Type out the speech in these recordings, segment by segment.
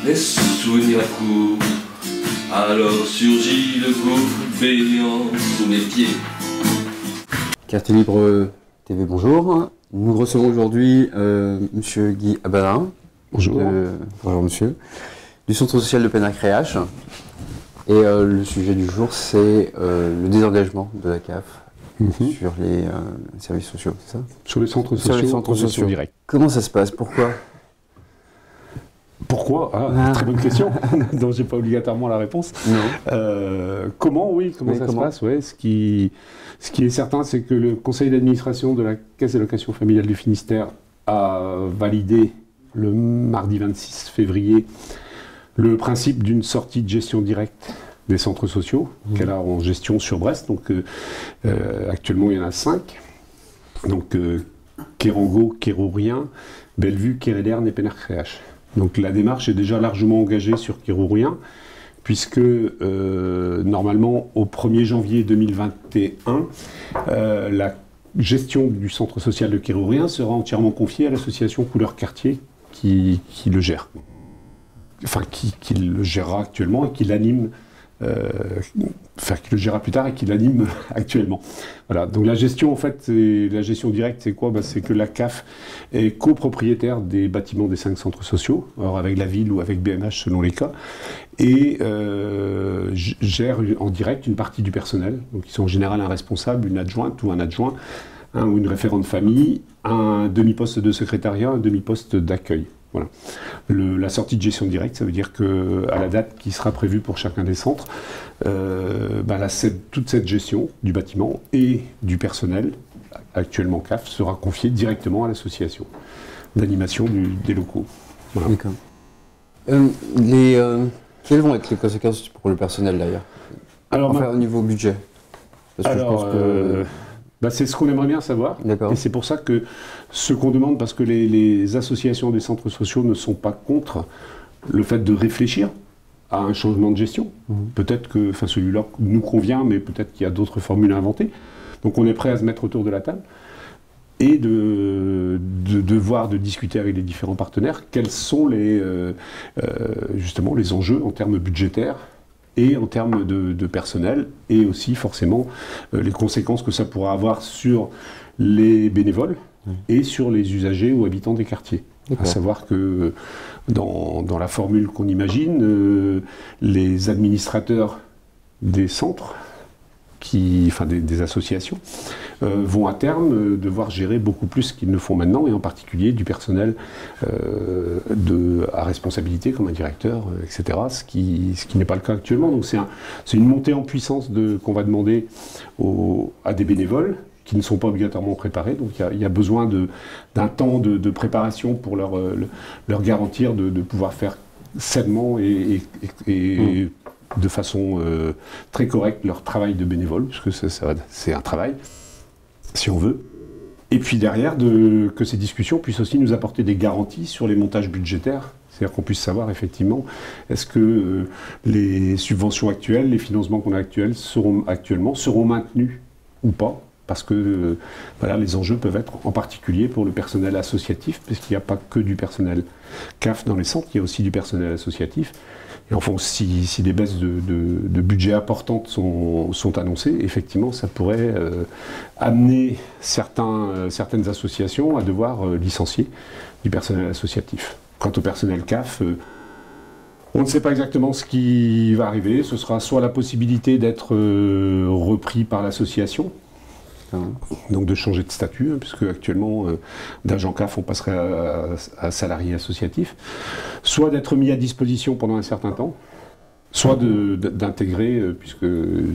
les souvenirs courent. Alors surgit le gouffre baignant sous mes pieds. Quartier Libre TV, bonjour. Nous recevons aujourd'hui Monsieur Guy Abadin. Bonjour. Bonjour monsieur. Du Centre social de Pennac-Réache. Et le sujet du jour, c'est le désengagement de la CAF sur les services sociaux, c'est ça? Sur les centres sociaux, sur les centres sociaux directs. Comment ça se passe? Pourquoi? Pourquoi? Très bonne question, dont j'ai pas obligatoirement la réponse. Non. Comment ça se passe? Ouais, ce qui est certain, c'est que le conseil d'administration de la Caisse d'allocation familiale du Finistère a validé le mardi 26 février le principe d'une sortie de gestion directe des centres sociaux qu'elle a en gestion sur Brest. Donc actuellement il y en a 5. Donc Kérango, Kérourien, Bellevue, Kéréderne et Pennac-Réache. Donc la démarche est déjà largement engagée sur Kérourien, puisque normalement au 1er janvier 2021, la gestion du centre social de Kérourien sera entièrement confiée à l'association Couleur Quartier qui le gère. Enfin, qui le gérera actuellement et qui l'anime, qui le gérera plus tard et qui l'anime actuellement. Voilà, donc la gestion, en fait, la gestion directe, c'est quoi? C'est que la CAF est copropriétaire des bâtiments des 5 centres sociaux, alors avec la ville ou avec BMH selon les cas, et gère en direct une partie du personnel. Donc ils sont en général un responsable, une adjointe ou un adjoint, ou une référente famille, un demi-poste de secrétariat, un demi-poste d'accueil. Voilà. La sortie de gestion directe, ça veut dire qu'à la date qui sera prévue pour chacun des centres, toute cette gestion du bâtiment et du personnel, actuellement CAF, sera confiée directement à l'association d'animation des locaux. Voilà. D'accord. Quelles vont être les conséquences pour le personnel d'ailleurs? Alors, au niveau budget. Parce que je pense que... c'est ce qu'on aimerait bien savoir, et c'est pour ça que ce qu'on demande, parce que les associations des centres sociaux ne sont pas contre le fait de réfléchir à un changement de gestion. Peut-être que celui-là nous convient, mais peut-être qu'il y a d'autres formules à inventer. Donc on est prêt à se mettre autour de la table et de discuter avec les différents partenaires quels sont justement les enjeux en termes budgétaires et en termes de personnel, et aussi forcément les conséquences que ça pourra avoir sur les bénévoles et sur les usagers ou habitants des quartiers. À savoir que dans la formule qu'on imagine, les administrateurs des centres, des associations, vont à terme devoir gérer beaucoup plus qu'ils ne font maintenant, et en particulier du personnel à responsabilité comme un directeur, etc., ce qui n'est pas le cas actuellement. Donc c'est une montée en puissance qu'on va demander à des bénévoles qui ne sont pas obligatoirement préparés. Donc il y a besoin d'un temps de préparation pour leur garantir de pouvoir faire sainement et de façon très correcte leur travail de bénévole, puisque c'est un travail, si on veut. Et puis derrière, que ces discussions puissent aussi nous apporter des garanties sur les montages budgétaires, c'est-à-dire qu'on puisse savoir effectivement, est-ce que les subventions actuelles, les financements qu'on a actuellement seront maintenus ou pas, parce que les enjeux peuvent être en particulier pour le personnel associatif, puisqu'il n'y a pas que du personnel CAF dans les centres, il y a aussi du personnel associatif. Et enfin, si des baisses de budget importantes sont annoncées, effectivement, ça pourrait amener certaines associations à devoir licencier du personnel associatif. Quant au personnel CAF, on ne sait pas exactement ce qui va arriver. Ce sera soit la possibilité d'être repris par l'association, donc de changer de statut, puisque actuellement d'agent CAF on passerait à salarié associatif, soit d'être mis à disposition pendant un certain temps, soit d'intégrer, puisque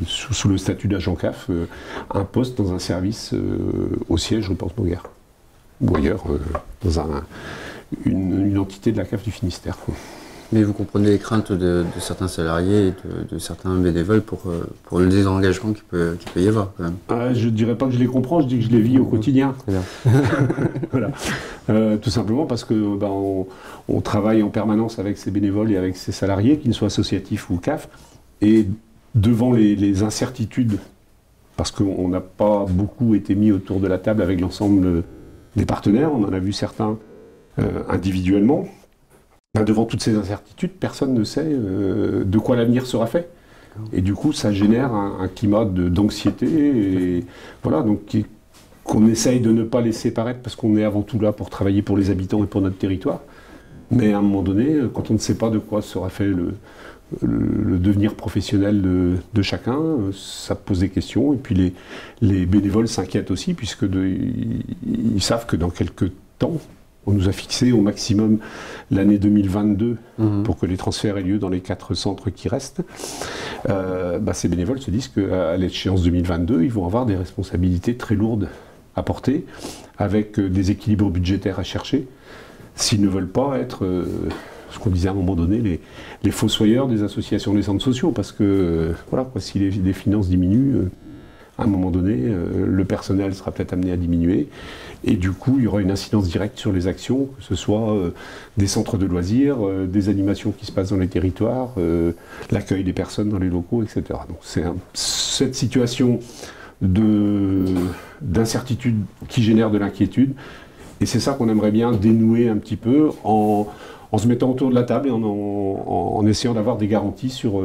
sous le statut d'agent CAF, un poste dans un service au siège rue Porte-Beauguer, ou ailleurs, dans une entité de la CAF du Finistère. Mais vous comprenez les craintes de certains salariés et de certains bénévoles pour le désengagement qu'il peut y avoir quand même. Je ne dirais pas que je les comprends, je dis que je les vis au quotidien. Voilà. Tout simplement parce que on travaille en permanence avec ces bénévoles et avec ces salariés, qu'ils soient associatifs ou CAF, et devant les incertitudes, parce qu'on n'a pas beaucoup été mis autour de la table avec l'ensemble des partenaires, on en a vu certains individuellement, devant toutes ces incertitudes, personne ne sait de quoi l'avenir sera fait. Et du coup, ça génère un climat d'anxiété, et voilà, donc qu'on essaye de ne pas laisser paraître, parce qu'on est avant tout là pour travailler pour les habitants et pour notre territoire. Mais à un moment donné, quand on ne sait pas de quoi sera fait le devenir professionnel de chacun, ça pose des questions. Et puis les bénévoles s'inquiètent aussi, ils savent que dans quelques temps, on nous a fixé au maximum l'année 2022 pour que les transferts aient lieu dans les 4 centres qui restent. Ces bénévoles se disent qu'à l'échéance 2022, ils vont avoir des responsabilités très lourdes à porter, avec des équilibres budgétaires à chercher, s'ils ne veulent pas être, ce qu'on disait à un moment donné, les fossoyeurs des associations des centres sociaux, parce que si les finances diminuent, à un moment donné, le personnel sera peut-être amené à diminuer, et du coup, il y aura une incidence directe sur les actions, que ce soit des centres de loisirs, des animations qui se passent dans les territoires, l'accueil des personnes dans les locaux, etc. Donc c'est cette situation d'incertitude qui génère de l'inquiétude, et c'est ça qu'on aimerait bien dénouer un petit peu en se mettant autour de la table et en essayant d'avoir des garanties sur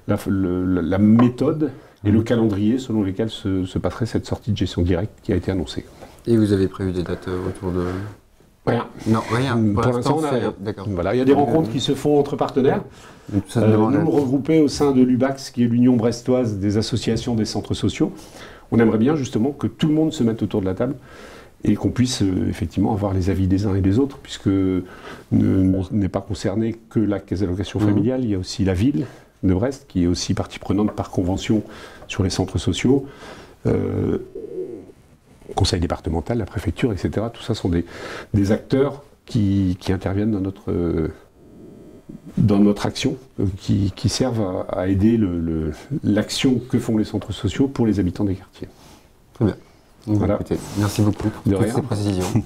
la méthode et le calendrier selon lesquels se passerait cette sortie de gestion directe qui a été annoncée. Et vous avez prévu des dates autour de... Rien. Non, rien. Pour l'instant, on n'a rien. D'accord. Voilà, il y a des rencontres qui se font entre partenaires. Nous, regroupés au sein de l'UBAX, qui est l'Union brestoise des associations des centres sociaux, on aimerait bien justement que tout le monde se mette autour de la table et qu'on puisse effectivement avoir les avis des uns et des autres, puisque n'est pas concerné que la caisse d'allocation familiale, il y a aussi la ville de Brest, qui est aussi partie prenante par convention sur les centres sociaux, conseil départemental, la préfecture, etc. Tout ça sont des acteurs qui interviennent dans notre action, qui servent à aider l'action que font les centres sociaux pour les habitants des quartiers. Très bien. Voilà. Écoutez, merci beaucoup pour toutes ces précisions.